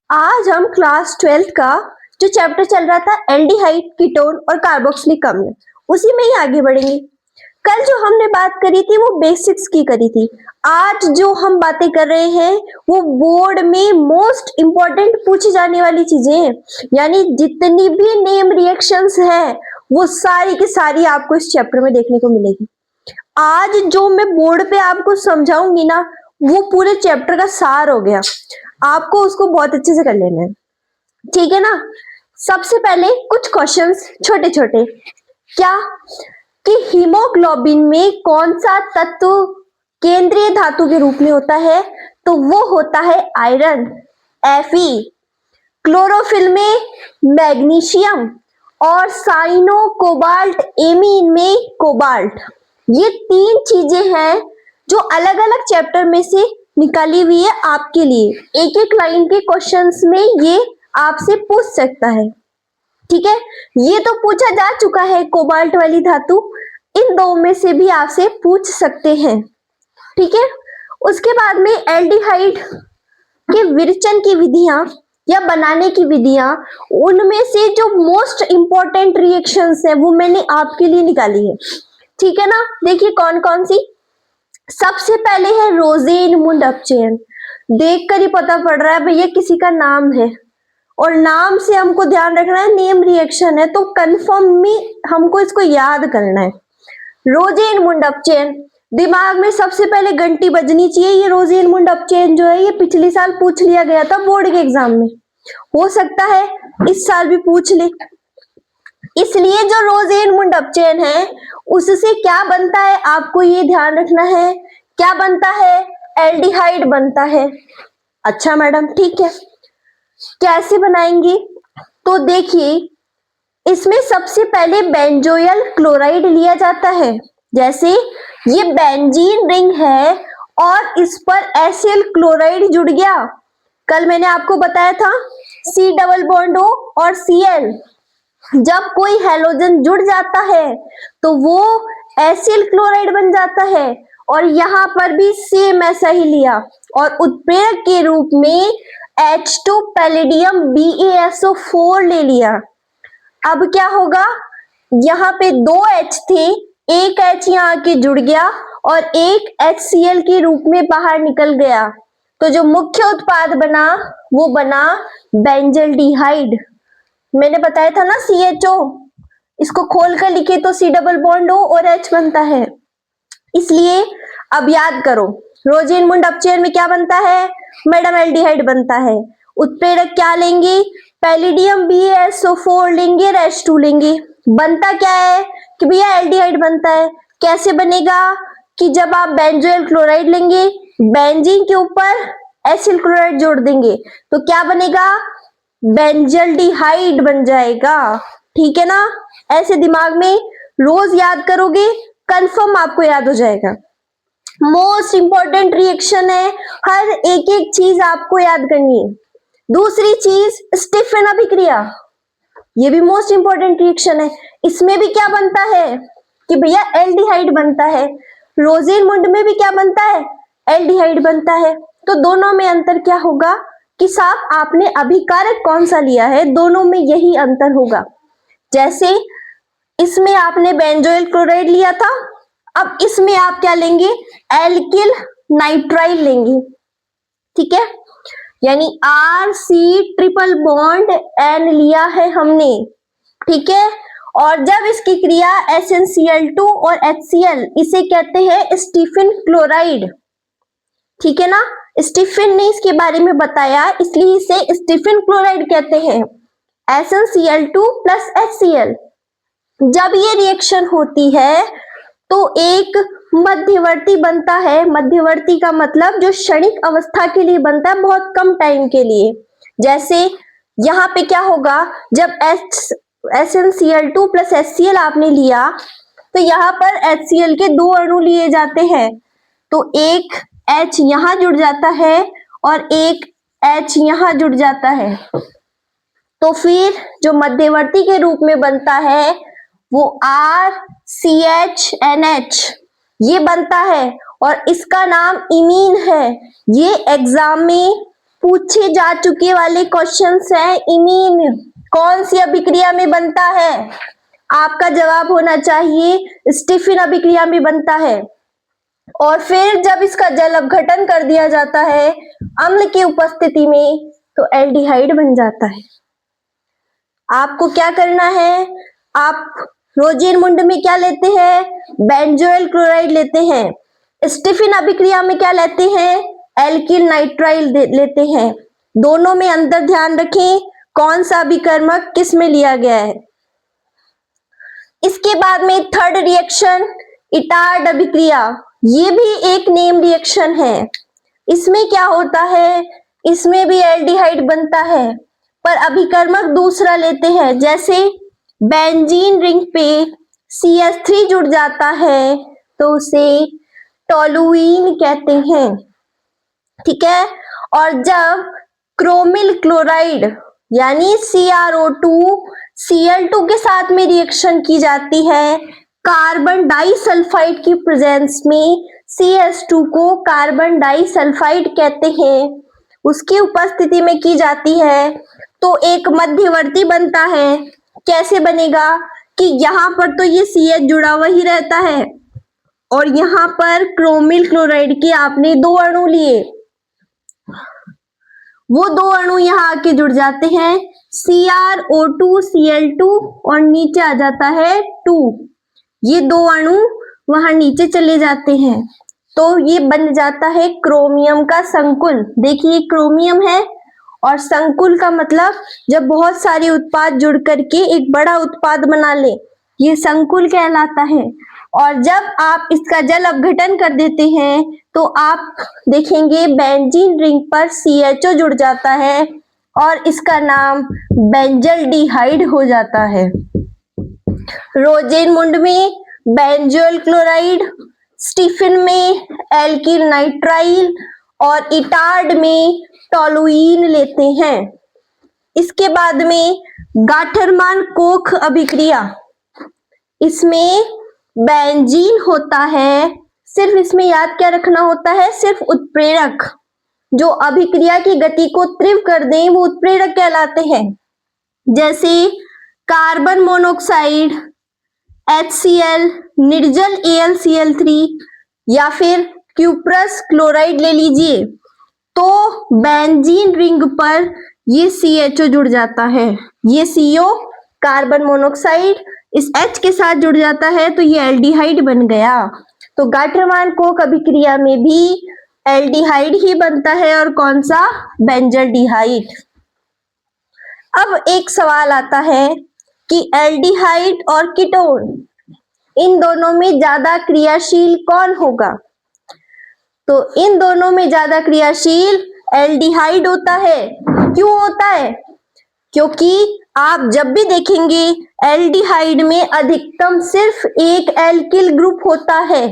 आज हम class 12th का जो चैप्टर चल रहा था एल्डिहाइड, कीटोन और कार्बोक्सिलिक अम्ल, उसी में ही आगे बढ़ेंगे। कल जो हमने बात करी थी वो बेसिक्स की करी थी। आज जो हम बातें कर रहे हैं वो बोर्ड में मोस्ट इंपॉर्टेंट पूछी जाने वाली चीजें हैं, यानी जितनी भी नेम रिएक्शंस है वो सारी की सारी आपको इस चैप्टर में देखने को मिलेगी। आज जो मैं बोर्ड पे आपको समझाऊंगी ना वो पूरे चैप्टर का सार हो गया, आपको उसको बहुत अच्छे से कर लेना है, ठीक है ना। सबसे पहले कुछ क्वेश्चंस छोटे छोटे, क्या कि हीमोग्लोबिन में कौन सा तत्व केंद्रीय धातु के रूप में होता है, तो वो होता है आयरन Fe। क्लोरोफिल में मैग्नीशियम और साइनो कोबाल्ट एमीन में कोबाल्ट। ये तीन चीजें हैं जो अलग अलग चैप्टर में से निकाली हुई है आपके लिए। एक एक लाइन के क्वेश्चंस में ये आपसे पूछ सकता है, ठीक है। ये तो पूछा जा चुका है कोबाल्ट वाली धातु, इन दो में से भी आपसे पूछ सकते हैं, ठीक है। उसके बाद में एल्डिहाइड के विरचन की विधियां या बनाने की विधियां, उनमें से जो मोस्ट इंपॉर्टेंट रिएक्शंस है वो मैंने आपके लिए निकाली है, ठीक है ना। देखिए कौन कौन सी। सबसे पहले है रोजेनमुंड अपचयन। देखकर ही पता पड़ रहा है भैया किसी का नाम है, और नाम से हमको ध्यान रखना है, नेम रिएक्शन है तो कंफर्म में हमको इसको याद करना है। रोजेनमुंड अपचयन, दिमाग में सबसे पहले घंटी बजनी चाहिए। ये रोजेनमुंड अपचयन जो है ये पिछले साल पूछ लिया गया था बोर्ड के एग्जाम में, हो सकता है इस साल भी पूछ ले। इसलिए जो रोजेनमुंड अपचयन है उससे क्या बनता है आपको ये ध्यान रखना है, क्या बनता है, एल्डिहाइड बनता है। अच्छा मैडम ठीक है, कैसे बनाएंगे, तो देखिए इसमें सबसे पहले बेंजोयल क्लोराइड लिया जाता है। जैसे ये बेंजीन रिंग है और इस पर एसियल क्लोराइड जुड़ गया, कल मैंने आपको बताया था C डबल बॉन्ड O और Cl, जब कोई हैलोजन जुड़ जाता है तो वो एसिल क्लोराइड बन जाता है। और यहाँ पर भी सेम ऐसा ही लिया और उत्प्रेरक के रूप में H2 पैलेडियम BaSO4 ले लिया। अब क्या होगा, यहाँ पे दो H थे, एक H यहाँ आके जुड़ गया और एक HCl के रूप में बाहर निकल गया, तो जो मुख्य उत्पाद बना वो बना बेंजल्डिहाइड। मैंने बताया था ना CHO, इसको खोल कर लिखे तो C डबल बॉन्ड O और H बनता है। इसलिए अब याद करो रोजेनमुंड अपचयन में क्या बनता है मैडम, एल्डिहाइड बनता है। उत्प्रेरक क्या लेंगे, पैलिडियम BaSO4 लेंगे, H2 लेंगे। बनता क्या है कि भैया एल्डिहाइड बनता है। कैसे बनेगा कि जब आप बेंजोइल क्लोराइड लेंगे, बेंजीन के ऊपर एसिल क्लोराइड जोड़ देंगे तो क्या बनेगा, बेंजल्डिहाइड बन जाएगा, ठीक है ना। ऐसे दिमाग में रोज याद करोगे, कंफर्म आपको याद हो जाएगा। मोस्ट इंपॉर्टेंट रिएक्शन है, हर एक एक चीज आपको याद करनी है। दूसरी चीज स्टीफन अभिक्रिया, ये भी मोस्ट इंपॉर्टेंट रिएक्शन है। इसमें भी क्या बनता है कि भैया एल्डिहाइड बनता है। रोजेनमुंड में भी क्या बनता है, एल्डिहाइड बनता है। तो दोनों में अंतर क्या होगा कि साहब आपने अभिकारक कौन सा लिया है, दोनों में यही अंतर होगा। जैसे इसमें आपने बेंजोइल क्लोराइड लिया था, अब इसमें आप क्या लेंगे, एल्किल नाइट्राइल लेंगे, ठीक है। यानी RC ट्रिपल बॉन्ड N लिया है हमने, ठीक है। और जब इसकी क्रिया SnCl2 और HCl, इसे कहते हैं स्टीफन क्लोराइड, ठीक है ना। स्टीफन ने इसके बारे में बताया इसलिए इसे स्टीफन क्लोराइड कहते हैं। SnCl2 प्लस HCl, जब ये रिएक्शन होती है तो एक मध्यवर्ती बनता है। मध्यवर्ती का मतलब जो क्षणिक अवस्था के लिए बनता है, बहुत कम टाइम के लिए। जैसे यहाँ पे क्या होगा, जब SnCl2 प्लस HCl आपने लिया तो यहाँ पर HCl के दो अणु लिए जाते हैं, तो एक H यहाँ जुड़ जाता है और एक H यहाँ जुड़ जाता है, तो फिर जो मध्यवर्ती के रूप में बनता है वो RCHNH ये बनता है और इसका नाम इमीन है। ये एग्जाम में पूछे जा चुके वाले क्वेश्चंस हैं। इमीन कौन सी अभिक्रिया में बनता है? आपका जवाब होना चाहिए स्टीफन अभिक्रिया में बनता है। और फिर जब इसका जल अपघटन कर दिया जाता है अम्ल की उपस्थिति में तो एल्डिहाइड बन जाता है। आपको क्या करना है, आप रोजेनमुंड में क्या लेते हैं? बेंजोइल क्लोराइड लेते हैं। स्टीफन अभिक्रिया में क्या लेते हैं? एल्किल नाइट्राइल लेते हैं। दोनों में अंतर ध्यान रखें, कौन सा अभिकर्मक किस में लिया गया है। इसके बाद में थर्ड रिएक्शन इटार्ड अभिक्रिया, ये भी एक नेम रिएक्शन है। इसमें क्या होता है, इसमें भी एल्डिहाइड बनता है पर अभिकर्मक दूसरा लेते हैं। जैसे बेंजीन रिंग पे CH3 जुड़ जाता है तो उसे टोलुईन कहते हैं, ठीक है। और जब क्रोमिल क्लोराइड यानी CrO2 Cl2 के साथ में रिएक्शन की जाती है कार्बन डाइसल्फाइड की प्रेजेंस में, CH2 को कार्बन डाइसल्फाइड कहते हैं, उसकी उपस्थिति में की जाती है तो एक मध्यवर्ती बनता है। कैसे बनेगा कि यहाँ पर तो ये CH जुड़ा हुआ ही रहता है और यहाँ पर क्रोमिल क्लोराइड के आपने 2 अणु लिए, वो 2 अणु यहाँ आके जुड़ जाते हैं CrO2 Cl2 और नीचे आ जाता है 2। ये 2 अणु वहां नीचे चले जाते हैं तो ये बन जाता है क्रोमियम का संकुल। देखिए क्रोमियम है और संकुल का मतलब जब बहुत सारे उत्पाद जुड़ करके एक बड़ा उत्पाद बना ले, ये संकुल कहलाता है। और जब आप इसका जल अपघटन कर देते हैं तो आप देखेंगे बेंजीन रिंग पर CHO जुड़ जाता है और इसका नाम बेंजल्डिहाइड हो जाता है। रोजेनमुंड में बेंजोइल क्लोराइड, स्टीफन में एल्किल नाइट्राइल और इटार्ड में टोलुईन लेते हैं। इसके बाद में गाठरमान कोख अभिक्रिया, इसमें बेंजीन होता है, सिर्फ इसमें याद क्या रखना होता है, सिर्फ उत्प्रेरक जो अभिक्रिया की गति को तीव्र कर दें वो उत्प्रेरक कहलाते हैं। जैसे कार्बन मोनोऑक्साइड HCl, निर्जल AlCl3 या फिर क्यूप्रस क्लोराइड ले लीजिए तो बेंजीन रिंग पर ये CHO जुड़ जाता है। ये CO कार्बन मोनोऑक्साइड इस H के साथ जुड़ जाता है तो ये एल्डिहाइड बन गया। तो गाठरमान कोख अभिक्रिया में भी एल्डिहाइड ही बनता है और कौन सा? बेंजल्डिहाइड। अब एक सवाल आता है कि एल्डिहाइड और कीटोन इन दोनों में ज्यादा क्रियाशील कौन होगा? तो इन दोनों में ज्यादा क्रियाशील एल्डिहाइड होता है। क्यों होता है? क्योंकि आप जब भी देखेंगे एल्डिहाइड में अधिकतम सिर्फ एक एल्किल ग्रुप होता है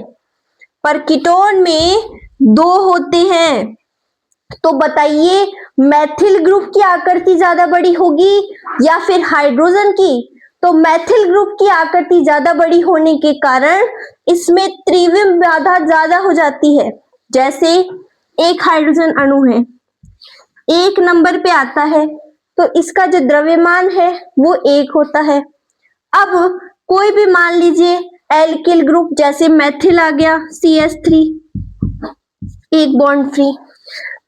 पर कीटोन में 2 होते हैं। तो बताइए मैथिल ग्रुप की आकृति ज्यादा बड़ी होगी या फिर हाइड्रोजन की? तो मैथिल ग्रुप की आकृति ज्यादा बड़ी होने के कारण इसमें त्रिविम बाधा ज्यादा हो जाती है। जैसे एक हाइड्रोजन अणु है, 1 नंबर पे आता है तो इसका जो द्रव्यमान है वो 1 होता है। अब कोई भी मान लीजिए एल्किल ग्रुप जैसे मैथिल आ गया CH3, 1 बॉन्ड फ्री,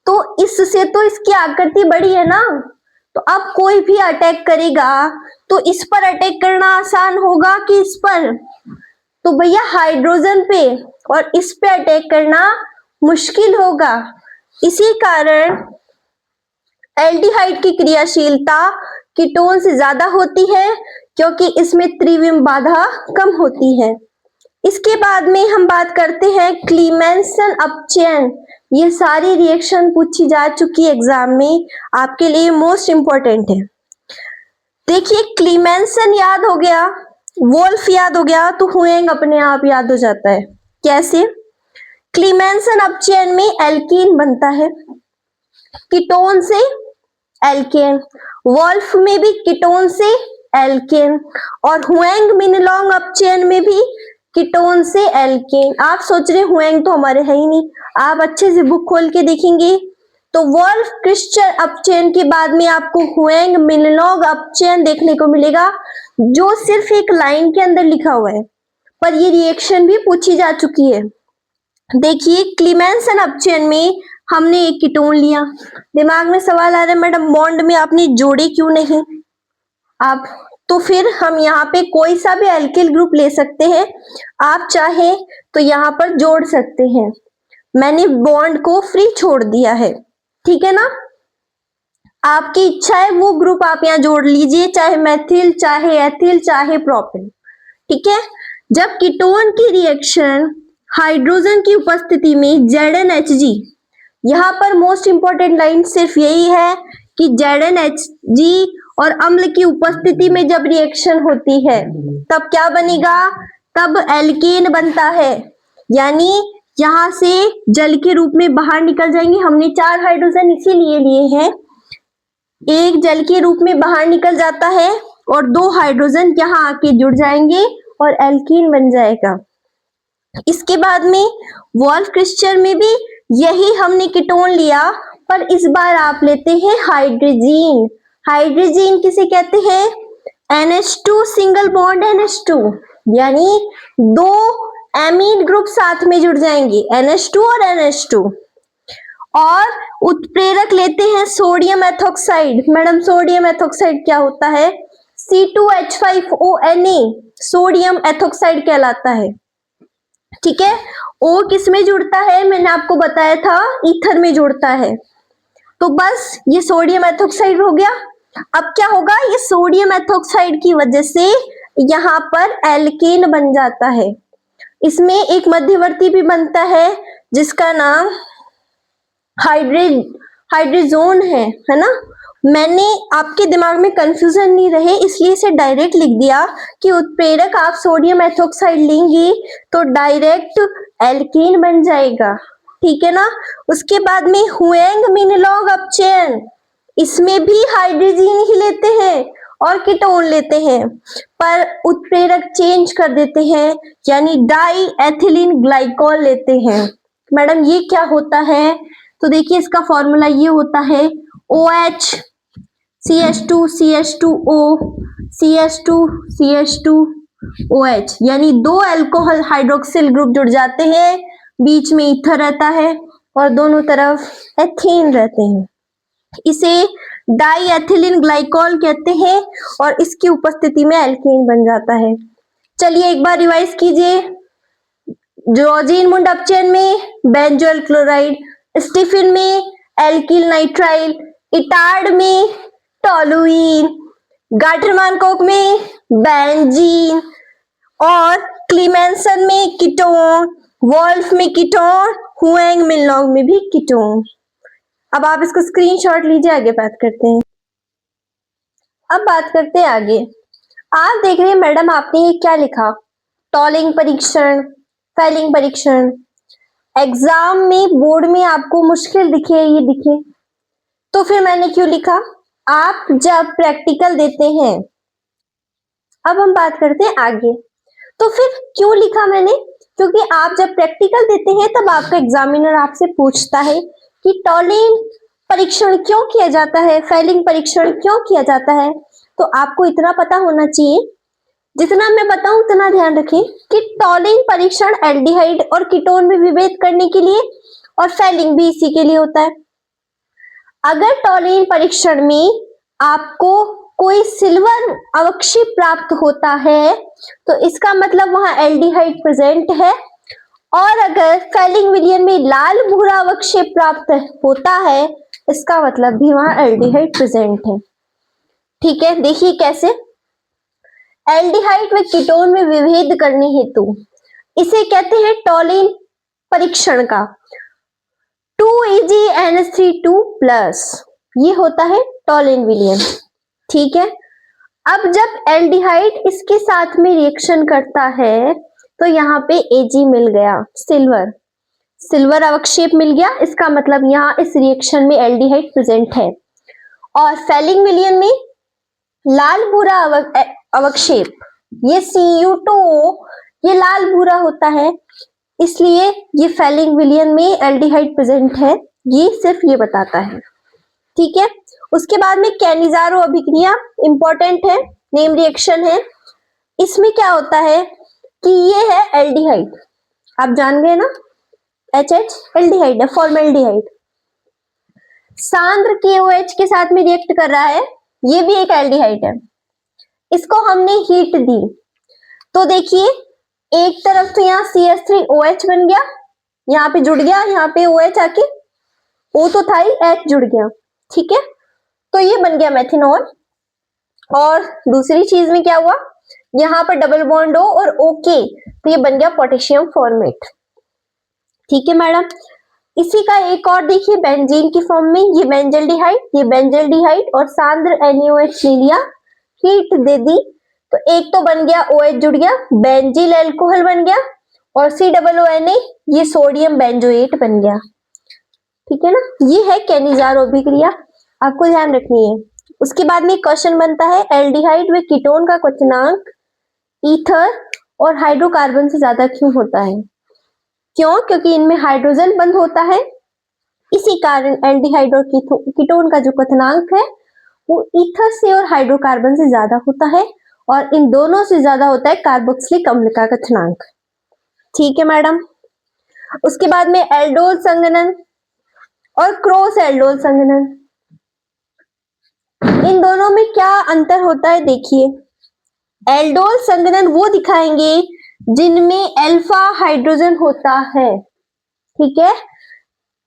तो इससे तो इसकी आकृति बड़ी है ना, तो अब कोई भी अटैक करेगा तो इस पर अटैक करना आसान होगा कि इस पर? तो भैया हाइड्रोजन पे और इस पे अटैक करना मुश्किल होगा। इसी कारण एल्डिहाइड की क्रियाशीलता कीटोन से ज्यादा होती है क्योंकि इसमें त्रिविम बाधा कम होती है। इसके बाद में हम बात करते हैं क्लीमेंसन अपचयन। ये सारी रिएक्शन पूछी जा चुकी है एग्जाम में, आपके लिए मोस्ट इंपॉर्टेंट है। देखिए क्लीमेंसन याद हो गया, वोल्फ याद हो गया तो हुएंग अपने आप याद हो जाता है। कैसे? क्लीमेंसन अपचयन में एल्कीन बनता है, कीटोन से एल्केन, वोल्फ में भी कीटोन से एल्केन, और हुएंग मिनलोंग अपचयन में भी कीटोन से एल्केन। आप सोच रहे हुएंग तो हमारे है ही नहीं, आप अच्छे से बुक खोल के देखेंगे तो वॉल्फ क्रिस्चर अपचयन के बाद में आपको हुएंग मिनलॉग अपचयन देखने को मिलेगा, जो सिर्फ एक लाइन के अंदर लिखा हुआ है, पर ये रिएक्शन भी पूछी जा चुकी है। देखिए क्लीमेंसन अपचयन में हमने एक कीटोन लिया, दिमाग में सवाल आ रहा है मैडम बॉन्ड में आपने जोड़े क्यों नहीं आप, तो फिर हम यहाँ पे कोई सा भी एल्किल ग्रुप ले सकते हैं, आप चाहे तो यहाँ पर जोड़ सकते हैं। मैंने बॉन्ड को फ्री छोड़ दिया है, ठीक है ना। आपकी इच्छा है वो ग्रुप आप यहाँ जोड़ लीजिए, चाहे मेथिल, चाहे एथिल, चाहे प्रोपिल, ठीक है। जब कीटोन की रिएक्शन हाइड्रोजन की उपस्थिति में ZnHg, यहाँ पर मोस्ट इंपॉर्टेंट लाइन सिर्फ यही है कि ZnHg और अम्ल की उपस्थिति में जब रिएक्शन होती है तब क्या बनेगा, तब एल्केन बनता है, यानी यहां से जल के रूप में बाहर निकल जाएंगे। हमने 4 हाइड्रोजन इसीलिए लिए हैं, एक जल के रूप में बाहर निकल जाता है और 2 हाइड्रोजन यहाँ आके जुड़ जाएंगे और एल्कीन बन जाएगा। इसके बाद में वॉल्फ क्रिस्चर में भी यही हमने कीटोन लिया, पर इस बार आप लेते हैं हाइड्रोजीन। हाइड्रोजीन किसे कहते हैं, NH2 सिंगल बॉन्ड NH2, यानी 2 एमीन ग्रुप साथ में जुड़ जाएंगे NH2 और NH2। और उत्प्रेरक लेते हैं sodium ethoxide. Madam sodium ethoxide क्या होता है, C2H5ONa सोडियम एथोक्साइड कहलाता है, ठीक है। O किस में जुड़ता है, मैंने आपको बताया था ईथर में जुड़ता है। तो बस ये सोडियम एथोक्साइड हो गया। अब क्या होगा, ये सोडियम एथोक्साइड की वजह से यहाँ पर एल्केन बन जाता है। इसमें एक मध्यवर्ती भी बनता है जिसका नाम हाइड्रोजोन है ना। मैंने आपके दिमाग में कंफ्यूजन नहीं रहे इसलिए इसे डायरेक्ट लिख दिया कि उत्प्रेरक आप सोडियम एथोक्साइड लेंगे तो डायरेक्ट एल्कीन बन जाएगा, ठीक है ना। उसके बाद में हुएंग मिनलॉग अपचयन, इसमें भी हाइड्रोजीन ही लेते हैं और कीटोन लेते हैं, पर उत्प्रेरक चेंज कर देते हैं, यानी डाई एथिलीन ग्लाइकॉल लेते हैं। मैडम ये क्या होता है, तो देखिए इसका फॉर्मूला ये होता है OH CH2 CH2O CH2 CH2OH, यानी 2 अल्कोहल हाइड्रोक्सिल ग्रुप जुड़ जाते हैं, बीच में ईथर रहता है और दोनों तरफ एथेन रहते हैं। इसे डाई एथिलीन ग्लाइकॉल कहते हैं और इसकी उपस्थिति में एल्कीन बन जाता है। चलिए एक बार रिवाइज कीजिए। रोजीन-मुंड अपचयन में बेंजोइल क्लोराइड, स्टीफिन में एल्किल नाइट्राइल, इटार्ड में टोलुइन, गाटरमान-कोक में बेंजीन और क्लीमेंसन में कीटोन, वॉल्फ में कीटोन, हुएंग मिनलॉग में भी कीटोन। अब आप इसको स्क्रीनशॉट लीजिए, आगे बात करते हैं। अब बात करते हैं आगे। आप देख रहे हैं मैडम आपने ये क्या लिखा, टॉलिंग परीक्षण, फेलिंग परीक्षण। एग्जाम में बोर्ड में आपको मुश्किल दिखे ये दिखे, तो फिर मैंने क्यों लिखा, आप जब प्रैक्टिकल देते हैं। अब हम बात करते हैं आगे, तो फिर क्यों लिखा मैंने, क्योंकि आप जब प्रैक्टिकल देते हैं तब आपका एग्जामिनर आपसे पूछता है कि टॉलिंग परीक्षण क्यों किया जाता है, फेलिंग परीक्षण क्यों किया जाता है। तो आपको इतना पता होना चाहिए, जितना मैं बताऊं उतना ध्यान रखें कि टॉलिंग परीक्षण एल्डिहाइड और कीटोन में विभेद करने के लिए और फेलिंग भी इसी के लिए होता है। अगर टॉलिंग परीक्षण में आपको कोई सिल्वर अवक्षेप प्राप्त होता है तो इसका मतलब वहां एल्डिहाइड प्रेजेंट है, और अगर फेलिंग विलयन में लाल भूरा अवक्षेप प्राप्त होता है इसका मतलब भी वहां एल्डिहाइड प्रेजेंट है, ठीक है। देखिए कैसे, एल्डिहाइड व कीटोन में विभेद करने हेतु इसे कहते हैं टॉलिन परीक्षण का 2AgNH3+, ये होता है टॉलिन विलयन, ठीक है। अब जब एल्डिहाइड इसके साथ में रिएक्शन करता है तो यहाँ पे Ag मिल गया, सिल्वर अवक्षेप मिल गया, इसका मतलब यहाँ इस रिएक्शन में एल्डिहाइड प्रेजेंट है। और फेलिंग विलयन में लाल भूरा अवक्षेप, ये Cu2O, ये लाल भूरा होता है, इसलिए ये फेलिंग विलयन में एल्डिहाइड प्रेजेंट है, ये सिर्फ ये बताता है, ठीक है। उसके बाद में कैनिजारो अभिक्रिया इंपॉर्टेंट है, नेम रिएक्शन है। इसमें क्या होता है कि ये है एल्डिहाइड, आप जान गए ना, HH एल्डिहाइड है, फॉर्मेल्डिहाइड। सांद्र KOH के साथ में रिएक्ट कर रहा है, ये भी एक एल्डिहाइड है। इसको हमने हीट दी तो देखिए एक तरफ तो यहाँ CH3OH बन गया, यहाँ पे जुड़ गया, यहाँ पे OH आके O तो था ही, H जुड़ गया, ठीक है। तो ये बन गया मेथनॉल। और दूसरी चीज में क्या हुआ, यहाँ पर डबल बॉन्ड O और OK, तो ये बन गया पोटेशियम फॉर्मेट, ठीक है मैडम। इसी का एक और देखिए बेंजीन की फॉर्म में, ये बेंजल्डिहाइड, ये बेंजल्डिहाइड और सांद्र NaOH ले लिया, हीट दे दी, तो एक तो बन गया OH जुड़ गया, बेंजील अल्कोहल बन गया, और COONA ये सोडियम बेंजोएट बन गया, ठीक है ना। ये है कैनिजारो अभिक्रिया, आपको ध्यान रखनी है। उसके बाद में क्वेश्चन बनता है एल्डिहाइड व कीटोन का क्वथनांक ईथर और हाइड्रोकार्बन से ज्यादा क्यों होता है? क्यों? क्योंकि इनमें हाइड्रोजन बंद होता है, इसी कारण एल्डिहाइड और कीटोन का जो क्वथनांक है वो ईथर से और हाइड्रोकार्बन से ज्यादा होता है, और इन दोनों से ज्यादा होता है कार्बोक्सिलिक अम्ल का क्वथनांक, ठीक है मैडम। उसके बाद में एल्डोल संघनन और क्रॉस एल्डोल संघनन, इन दोनों में क्या अंतर होता है देखिए। एल्डोल संघनन वो दिखाएंगे जिनमें अल्फा हाइड्रोजन होता है, ठीक है।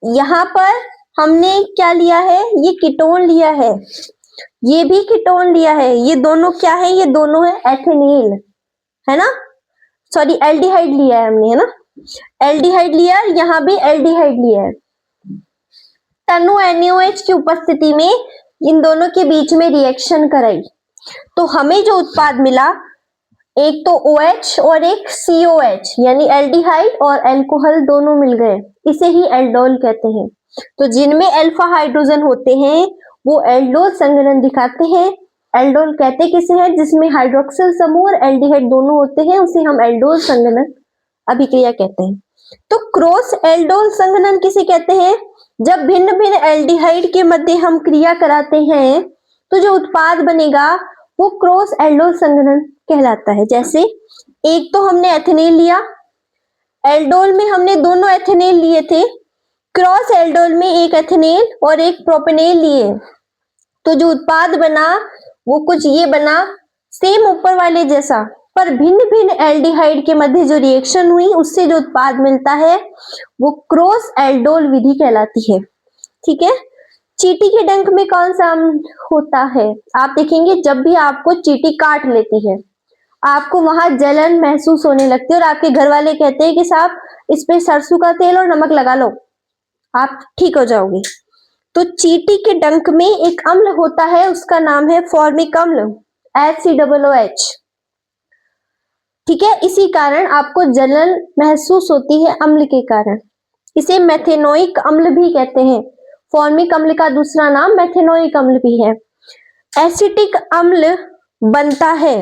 यहाँ पर हमने क्या लिया है, ये कीटोन लिया है, ये भी कीटोन लिया है, ये दोनों क्या है, ये दोनों है एथेनिल, है ना, सॉरी एल्डिहाइड लिया है हमने, है ना, एल्डिहाइड लिया, यहाँ भी एल्डिहाइड लिया है। तनु NaOH की उपस्थिति में इन दोनों के बीच में रिएक्शन कराई तो हमें जो उत्पाद मिला, एक तो OH और एक COH, यानी एल्डिहाइड और अल्कोहल दोनों मिल गए, इसे ही एल्डोल कहते हैं। तो जिनमें अल्फा हाइड्रोजन होते हैं वो एल्डोल संघनन दिखाते हैं। एल्डोल कहते किसे हैं, जिसमें हाइड्रोक्सिल समूह और एल्डिहाइड दोनों होते हैं, उसे हम एल्डोल संघनन अभिक्रिया कहते हैं। तो क्रॉस एल्डोल संघनन किसे कहते हैं, जब भिन्न भिन्न एल्डिहाइड के मध्य हम क्रिया कराते हैं तो जो उत्पाद बनेगा वो क्रॉस एल्डोल संघनन कहलाता है। जैसे एक तो हमने एथेनेल लिया, एल्डोल में हमने दोनों एथेनेल लिए थे, क्रॉस एल्डोल में एक एथेनेल और एक प्रोपेनेल लिए, तो जो उत्पाद बना वो कुछ ये बना, सेम ऊपर वाले जैसा, पर भिन्न भिन्न एल्डिहाइड के मध्य जो रिएक्शन हुई उससे जो उत्पाद मिलता है वो क्रॉस एल्डोल विधि कहलाती है, ठीक है। चींटी के डंक में कौन सा अम्ल होता है, आप देखेंगे जब भी आपको चींटी काट लेती है आपको वहां जलन महसूस होने लगती है और आपके घर वाले कहते हैं कि साहब इस पे सरसों का तेल और नमक लगा लो, आप ठीक हो जाओगे। तो चींटी के डंक में एक अम्ल होता है, उसका नाम है फॉर्मिक अम्ल, HCOOH, ठीक है। इसी कारण आपको जलन महसूस होती है अम्ल के कारण, इसे मेथेनोइक अम्ल भी कहते हैं। फॉर्मिक अम्ल का दूसरा नाम मेथेनोइक अम्ल भी है। एसिटिक अम्ल बनता है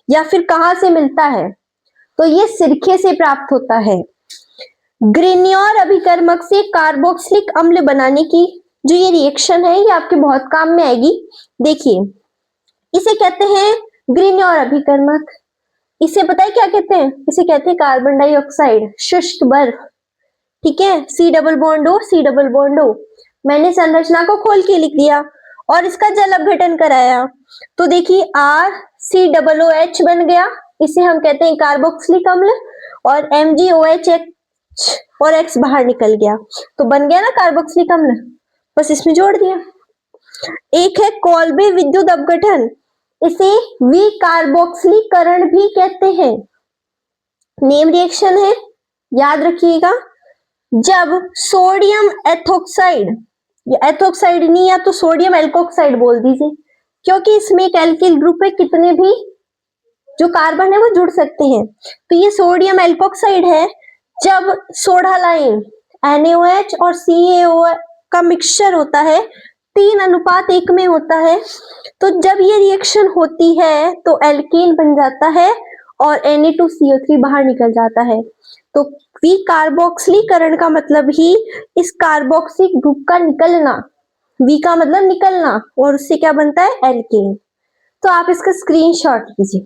या फिर कहां से मिलता है, तो ये सिरके से प्राप्त होता है। ग्रिन्योर अभिकर्मक से कार्बोक्सिलिक अम्ल बनाने की जो ये रिएक्शन है ये आपके बहुत काम में आएगी। देखिए इसे कहते हैं ग्रिन्योर अभिकर्मक, इसे पता है क्या कहते हैं, इसे कहते हैं कार्बन डाइऑक्साइड, शुष्क बर्फ, ठीक है। C double bond O, C double bond O, मैंने संरचना को खोल के लिख दिया और इसका जल अपघटन कराया, तो देखिए RCOOH बन गया, इसे हम कहते हैं कार्बोक्सिलिक अम्ल, और MgOH और X बाहर निकल गया, तो बन गया ना कार्बोक्सिलिक अम्ल, बस इसमें जोड़ दिया। एक है कॉल्बे विद्युत अपघटन, इसे विकार्बोक्सिलीकरण भी कहते हैं, नेम रिएक्शन है, याद रखिएगा। जब सोडियम एथोक्साइड, या एथोक्साइड नहीं या तो सोडियम एल्कोक्साइड बोल दीजिए, क्योंकि इसमें एक एल्किल ग्रुप है, कितने भी जो कार्बन है वो जुड़ सकते हैं, तो ये सोडियम एल्कोक्साइड है। जब सोडा लाइन NaOH और CaO का मिक्सचर होता है 3:1 में होता है, तो जब ये रिएक्शन होती है तो एल्कीन बन जाता है और Na2CO3 बाहर निकल जाता है, तो कार्बोक्सिलीकरण का मतलब ही इस कार्बोक्सिल ग्रुप का निकलना, वी का मतलब निकलना, और उससे क्या बनता है एल्केन। तो आप इसका स्क्रीनशॉट लीजिए।